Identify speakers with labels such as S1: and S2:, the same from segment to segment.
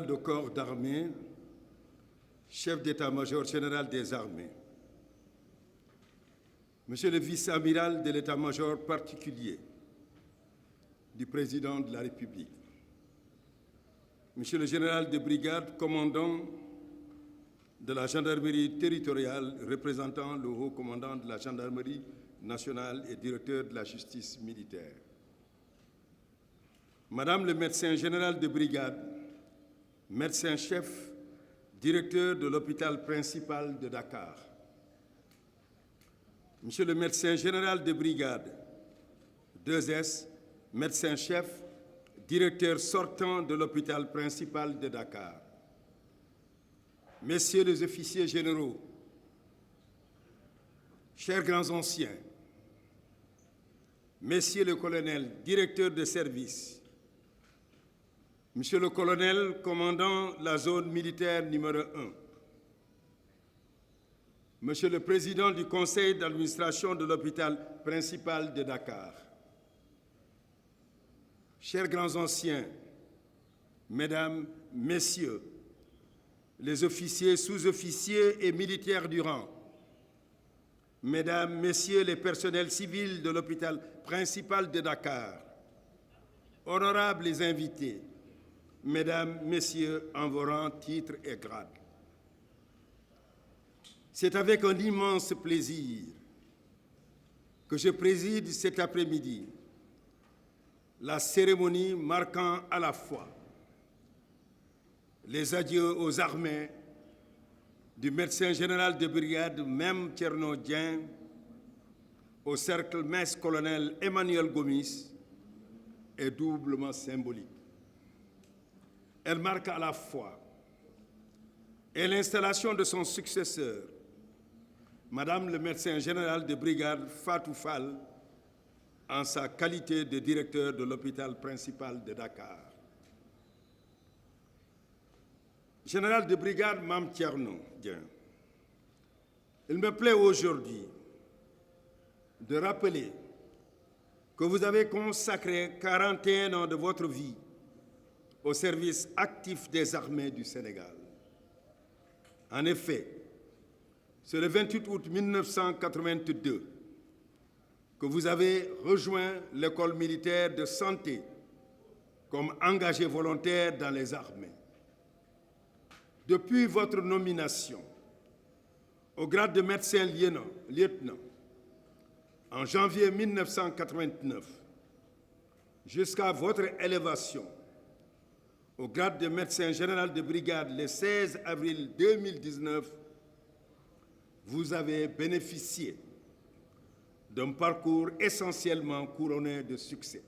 S1: de corps d'armée, chef d'état-major général des armées, Monsieur le vice-amiral de l'état-major particulier du président de la République, Monsieur le général de brigade, commandant de la gendarmerie territoriale, représentant le haut commandant de la gendarmerie nationale et directeur de la justice militaire, Madame le médecin général de brigade, médecin-chef, directeur de l'hôpital principal de Dakar, Monsieur le médecin général de brigade, 2S, médecin-chef, directeur sortant de l'hôpital principal de Dakar, Messieurs les officiers généraux, chers grands anciens, Messieurs le colonel, directeur de service, Monsieur le colonel, commandant la zone militaire numéro 1, Monsieur le président du conseil d'administration de l'hôpital principal de Dakar, chers grands anciens, Mesdames, Messieurs, les officiers, sous-officiers et militaires du rang, Mesdames, Messieurs les personnels civils de l'hôpital principal de Dakar, honorables invités, Mesdames, Messieurs, en vos rangs, titres et grades. C'est avec un immense plaisir que je préside cet après-midi la cérémonie marquant à la fois les adieux aux armées du médecin général de brigade Mem Thierno Dieng au cercle mess-colonel Emmanuel Gomis est doublement symbolique. Elle marque à la fois et l'installation de son successeur, Madame le médecin général de brigade Fatou Fall, en sa qualité de directeur de l'hôpital principal de Dakar. Général de brigade Mame Thierno Dieng, il me plaît aujourd'hui de rappeler que vous avez consacré 41 ans de votre vie au service actif des armées du Sénégal. En effet, c'est le 28 août 1982 que vous avez rejoint l'école militaire de santé comme engagé volontaire dans les armées. Depuis votre nomination au grade de médecin lieutenant en janvier 1989 jusqu'à votre élévation au grade de médecin général de brigade le 16 avril 2019, vous avez bénéficié d'un parcours essentiellement couronné de succès.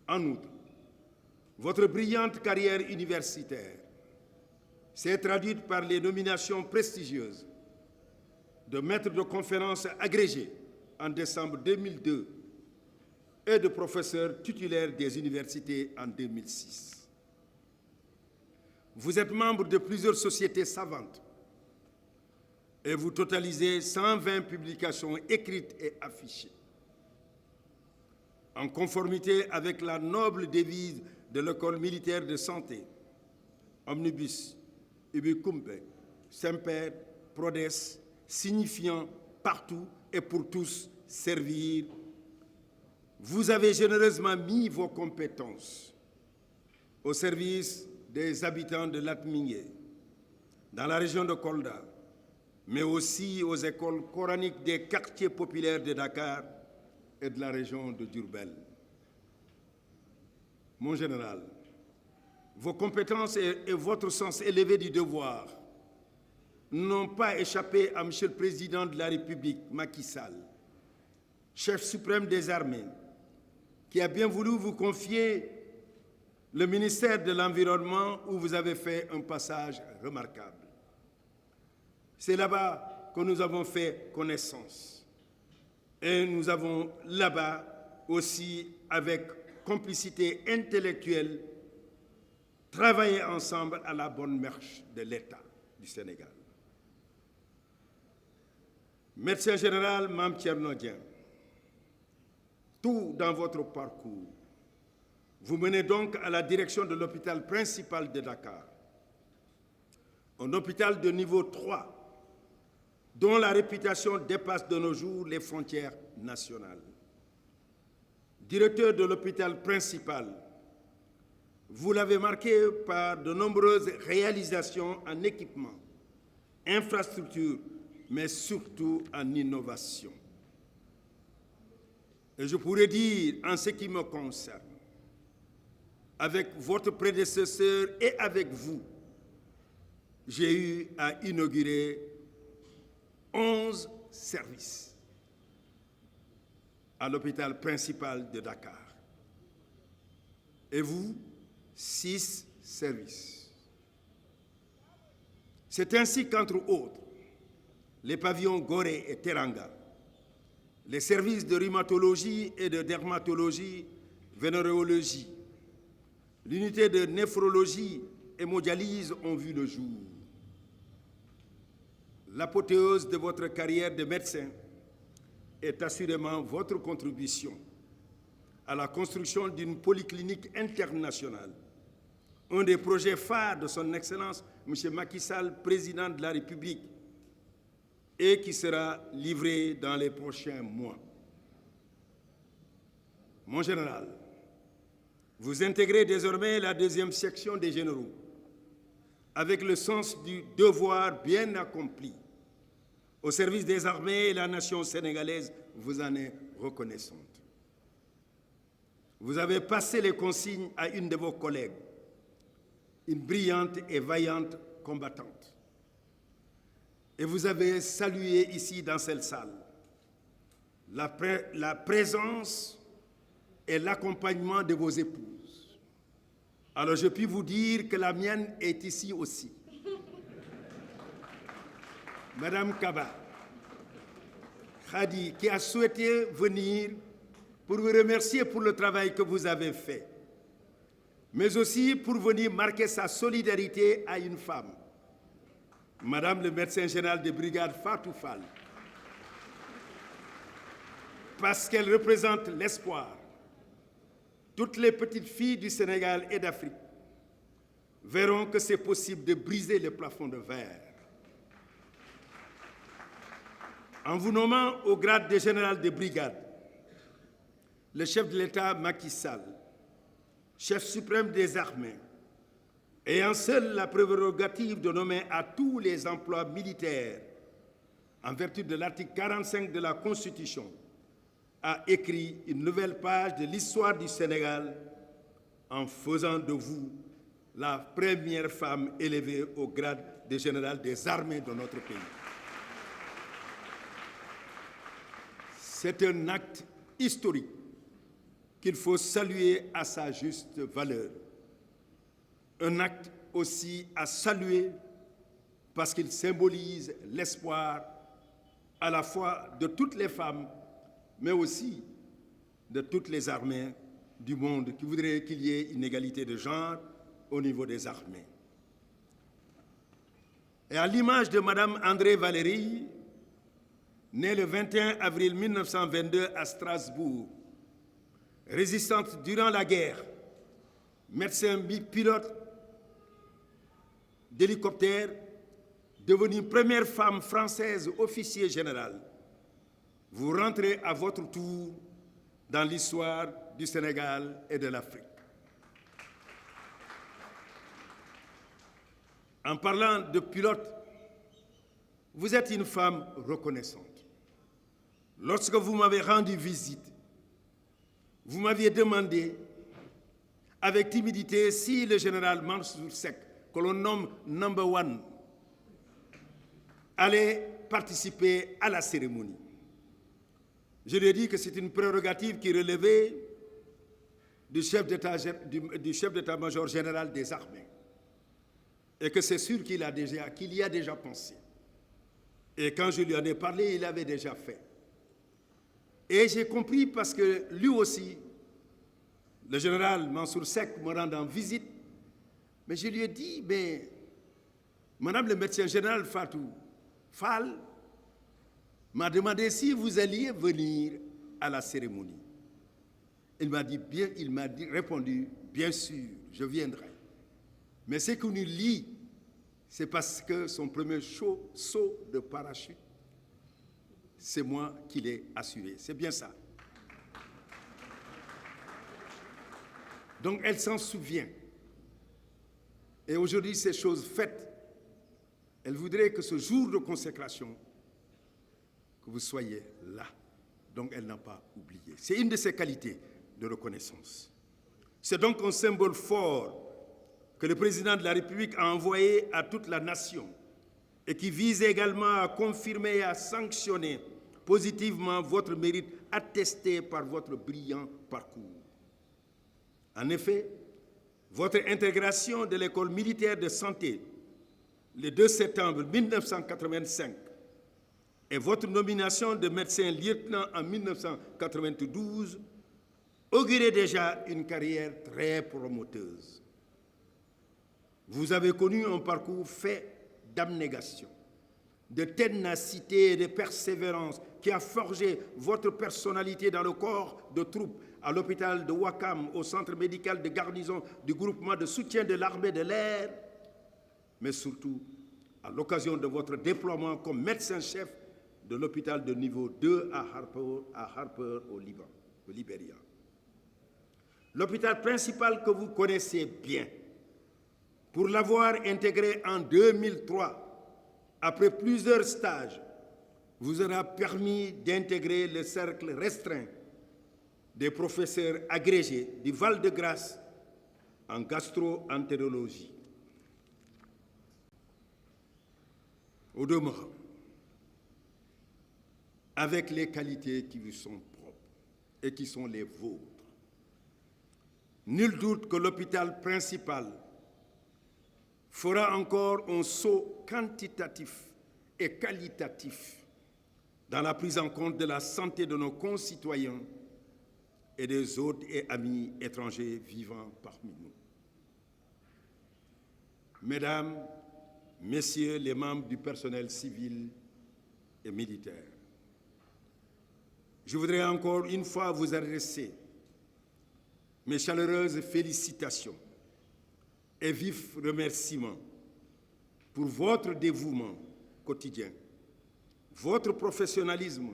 S1: En outre, votre brillante carrière universitaire s'est traduite par les nominations prestigieuses de maître de conférences agrégé en décembre 2002 et de professeur titulaire des universités en 2006. Vous êtes membre de plusieurs sociétés savantes et vous totalisez 120 publications écrites et affichées. En conformité avec la noble devise de l'école militaire de santé, Omnibus, Ubi Cumpe, Semper, Prodes, signifiant partout et pour tous servir, vous avez généreusement mis vos compétences au service des habitants de Latmingué, dans la région de Kolda, mais aussi aux écoles coraniques des quartiers populaires de Dakar et de la région de Diourbel. Mon général, vos compétences et votre sens élevé du devoir n'ont pas échappé à Monsieur le Président de la République, Macky Sall, chef suprême des armées, qui a bien voulu vous confier le ministère de l'Environnement où vous avez fait un passage remarquable. C'est là-bas que nous avons fait connaissance. Et nous avons là-bas aussi, avec complicité intellectuelle, travaillé ensemble à la bonne marche de l'État du Sénégal. Médecin général Mame Thierno Dieng, tout dans votre parcours Vous menez donc à la direction de l'hôpital principal de Dakar, un hôpital de niveau 3, dont la réputation dépasse de nos jours les frontières nationales. Directeur de l'hôpital principal, vous l'avez marqué par de nombreuses réalisations en équipement, infrastructures, mais surtout en innovation. Et je pourrais dire, en ce qui me concerne, avec votre prédécesseur et avec vous, j'ai eu à inaugurer 11 services à l'hôpital principal de Dakar. Et vous, 6 services. C'est ainsi qu'entre autres, les pavillons Gorée et Teranga, les services de rhumatologie et de dermatologie, vénéréologie, l'unité de néphrologie et hémodialyse ont vu le jour. L'apothéose de votre carrière de médecin est assurément votre contribution à la construction d'une polyclinique internationale, un des projets phares de son Excellence, M. Macky Sall, président de la République, et qui sera livré dans les prochains mois. Mon général, vous intégrez désormais la 2e section des généraux, avec le sens du devoir bien accompli. Au service des armées, et la nation sénégalaise vous en est reconnaissante. Vous avez passé les consignes à une de vos collègues, une brillante et vaillante combattante. Et vous avez salué ici, dans cette salle, la présence et l'accompagnement de vos épouses. Alors je puis vous dire que la mienne est ici aussi. Madame Kaba, Khadi, qui a souhaité venir pour vous remercier pour le travail que vous avez fait, mais aussi pour venir marquer sa solidarité à une femme, Madame le médecin général de brigade Fatou Fall, parce qu'elle représente l'espoir. Toutes les petites filles du Sénégal et d'Afrique verront que c'est possible de briser le plafond de verre. En vous nommant au grade de général de brigade, le chef de l'État Macky Sall, chef suprême des armées, ayant seul la prérogative de nommer à tous les emplois militaires, en vertu de l'article 45 de la Constitution, a écrit une nouvelle page de l'histoire du Sénégal en faisant de vous la première femme élevée au grade de général des armées de notre pays. C'est un acte historique qu'il faut saluer à sa juste valeur. Un acte aussi à saluer parce qu'il symbolise l'espoir à la fois de toutes les femmes, mais aussi de toutes les armées du monde qui voudraient qu'il y ait une égalité de genre au niveau des armées. Et à l'image de Madame André Valéry, née le 21 avril 1922 à Strasbourg, résistante durant la guerre, médecin pilote d'hélicoptère, devenue première femme française officier général, vous rentrez à votre tour dans l'histoire du Sénégal et de l'Afrique. En parlant de pilote, vous êtes une femme reconnaissante. Lorsque vous m'avez rendu visite, vous m'aviez demandé avec timidité si le général Mansour Seck, que l'on nomme number one, allait participer à la cérémonie. Je lui ai dit que c'est une prérogative qui relevait du chef d'état-major général des armées et que c'est sûr qu'il y a déjà pensé. Et quand je lui en ai parlé, il avait déjà fait. Et j'ai compris parce que lui aussi, le général Mansour Seck me rend en visite, mais je lui ai dit, mais Madame le médecin général Fatou Fall m'a demandé si vous alliez venir à la cérémonie. Il m'a répondu, bien sûr, je viendrai. Mais ce qui nous lie, c'est parce que son premier saut de parachute, c'est moi qui l'ai assuré. C'est bien ça. Donc elle s'en souvient. Et aujourd'hui, ces choses faites, elle voudrait que ce jour de consécration, que vous soyez là. Donc elle n'a pas oublié. C'est une de ses qualités de reconnaissance. C'est donc un symbole fort que le président de la République a envoyé à toute la nation et qui vise également à confirmer et à sanctionner positivement votre mérite attesté par votre brillant parcours. En effet, votre intégration de l'école militaire de santé le 2 septembre 1985 et votre nomination de médecin lieutenant en 1992 auguraient déjà une carrière très prometteuse. Vous avez connu un parcours fait d'abnégation, de ténacité et de persévérance qui a forgé votre personnalité dans le corps de troupes, à l'hôpital de Ouakam, au centre médical de garnison du groupement de soutien de l'armée de l'air, mais surtout à l'occasion de votre déploiement comme médecin-chef de l'hôpital de niveau 2 à Harper au Liban, au Libéria. L'hôpital principal que vous connaissez bien, pour l'avoir intégré en 2003, après plusieurs stages, vous aura permis d'intégrer le cercle restreint des professeurs agrégés du Val-de-Grâce en gastro-entérologie. Au demeurant, avec les qualités qui vous sont propres et qui sont les vôtres, nul doute que l'hôpital principal fera encore un saut quantitatif et qualitatif dans la prise en compte de la santé de nos concitoyens et des hôtes et amis étrangers vivant parmi nous. Mesdames, Messieurs les membres du personnel civil et militaire, je voudrais encore une fois vous adresser mes chaleureuses félicitations et vifs remerciements pour votre dévouement quotidien, votre professionnalisme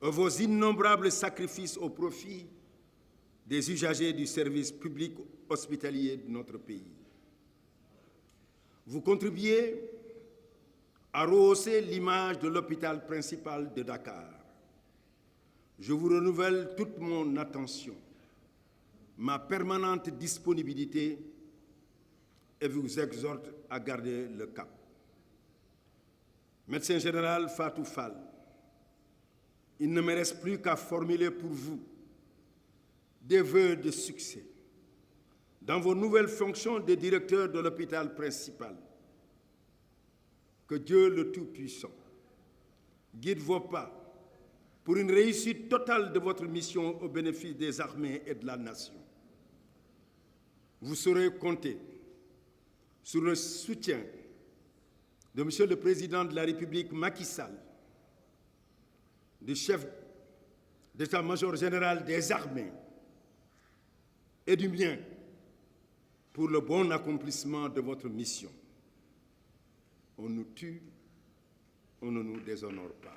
S1: et vos innombrables sacrifices au profit des usagers du service public hospitalier de notre pays. Vous contribuez à rehausser l'image de l'hôpital principal de Dakar. Je vous renouvelle toute mon attention, ma permanente disponibilité et vous exhorte à garder le cap. Médecin général Fatou Fall, il ne me reste plus qu'à formuler pour vous des vœux de succès dans vos nouvelles fonctions de directeur de l'hôpital principal. Que Dieu le Tout-Puissant guide vos pas pour une réussite totale de votre mission au bénéfice des armées et de la nation. Vous saurez compter sur le soutien de Monsieur le Président de la République Macky Sall, du chef d'état-major général des armées et du mien pour le bon accomplissement de votre mission. On nous tue, on ne nous déshonore pas.